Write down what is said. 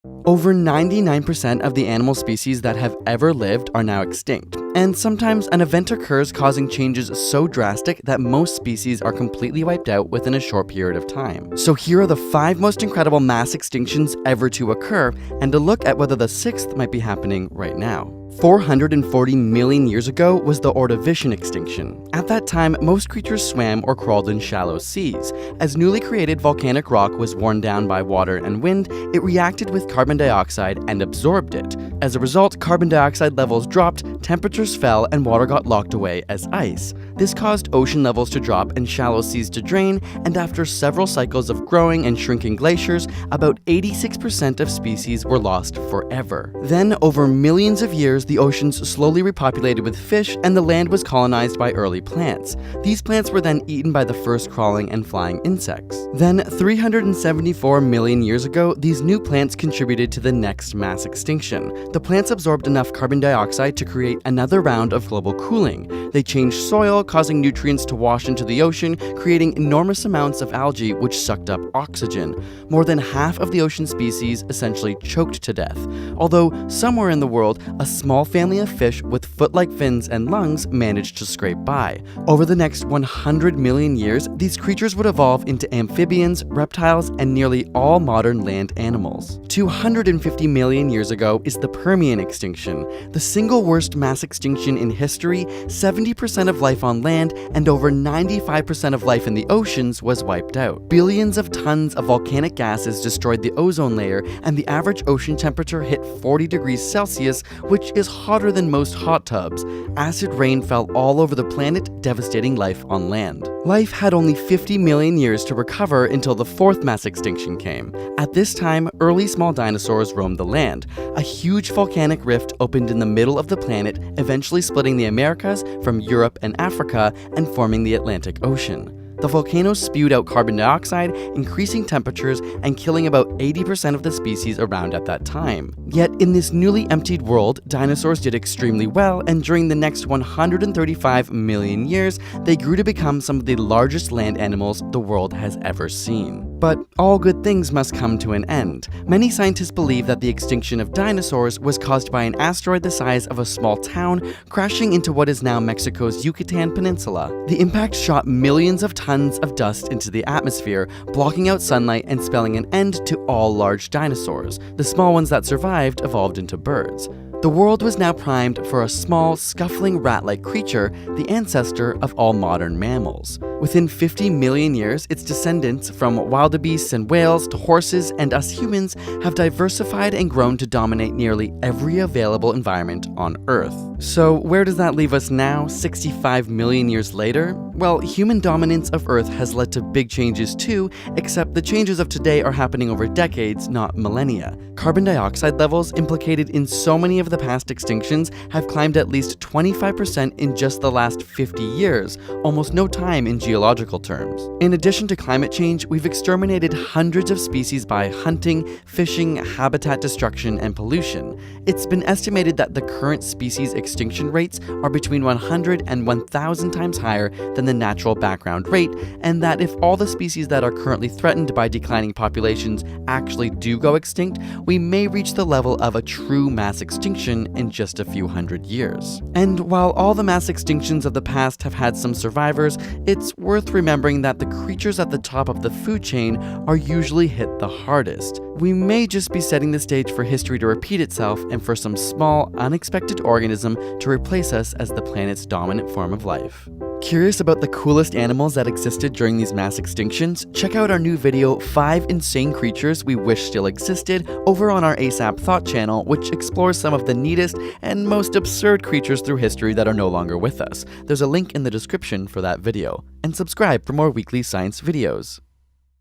Over 99% of the animal species that have ever lived are now extinct, and sometimes an event occurs causing changes so drastic that most species are completely wiped out within a short period of time. So here are the 5 most incredible mass extinctions ever to occur, and a look at whether the 6th might be happening right now. 440 million years ago was the Ordovician extinction. At that time, most creatures swam or crawled in shallow seas. As newly created volcanic rock was worn down by water and wind, it reacted with carbon dioxide and absorbed it. As a result, carbon dioxide levels dropped, temperatures fell, and water got locked away as ice. This caused ocean levels to drop and shallow seas to drain, and after several cycles of growing and shrinking glaciers, about 86% of species were lost forever. Then, over millions of years, the oceans slowly repopulated with fish, and the land was colonized by early plants. These plants were then eaten by the first crawling and flying insects. Then, 374 million years ago, these new plants contributed to the next mass extinction. The plants absorbed enough carbon dioxide to create another round of global cooling. They changed soil, causing nutrients to wash into the ocean, creating enormous amounts of algae which sucked up oxygen. More than half of the ocean species essentially choked to death. Although somewhere in the world, a small family of fish with foot-like fins and lungs managed to scrape by. Over the next 100 million years, these creatures would evolve into amphibians, reptiles, and nearly all modern land animals. 250 million years ago is the Permian extinction, the single worst mass extinction in history. 70% of life on land and over 95% of life in the oceans was wiped out. Billions of tons of volcanic gases destroyed the ozone layer, and the average ocean temperature hit 40 degrees Celsius, which is hotter than most hot tubs. Acid rain fell all over the planet, devastating life on land. Life had only 50 million years to recover until the 4th mass extinction came. At this time, early small dinosaurs roamed the land. A huge volcanic rift opened in the middle of the planet, eventually splitting the Americas from Europe and Africa and forming the Atlantic Ocean. The volcanoes spewed out carbon dioxide, increasing temperatures and killing about 80% of the species around at that time. Yet, in this newly emptied world, dinosaurs did extremely well, and during the next 135 million years, they grew to become some of the largest land animals the world has ever seen. But all good things must come to an end. Many scientists believe that the extinction of dinosaurs was caused by an asteroid the size of a small town crashing into what is now Mexico's Yucatan Peninsula. The impact shot millions of tons of dust into the atmosphere, blocking out sunlight and spelling an end to all large dinosaurs. The small ones that survived evolved into birds. The world was now primed for a small, scuffling rat-like creature, the ancestor of all modern mammals. Within 50 million years, its descendants, from wildebeests and whales to horses and us humans, have diversified and grown to dominate nearly every available environment on Earth. So where does that leave us now, 65 million years later? Well, human dominance of Earth has led to big changes too, except the changes of today are happening over decades, not millennia. Carbon dioxide levels implicated in so many of the past extinctions have climbed at least 25% in just the last 50 years, almost no time in geological terms. In addition to climate change, we've exterminated hundreds of species by hunting, fishing, habitat destruction, and pollution. It's been estimated that the current species extinction rates are between 100 and 1,000 times higher than the natural background rate, and that if all the species that are currently threatened by declining populations actually do go extinct, we may reach the level of a true mass extinction in just a few hundred years. And while all the mass extinctions of the past have had some survivors, it's worth remembering that the creatures at the top of the food chain are usually hit the hardest. We may just be setting the stage for history to repeat itself and for some small, unexpected organism to replace us as the planet's dominant form of life. Curious about the coolest animals that existed during these mass extinctions? Check out our new video, 5 Insane Creatures We Wish Still Existed, over on our ASAP Thought channel, which explores some of the neatest and most absurd creatures through history that are no longer with us. There's a link in the description for that video. And subscribe for more weekly science videos.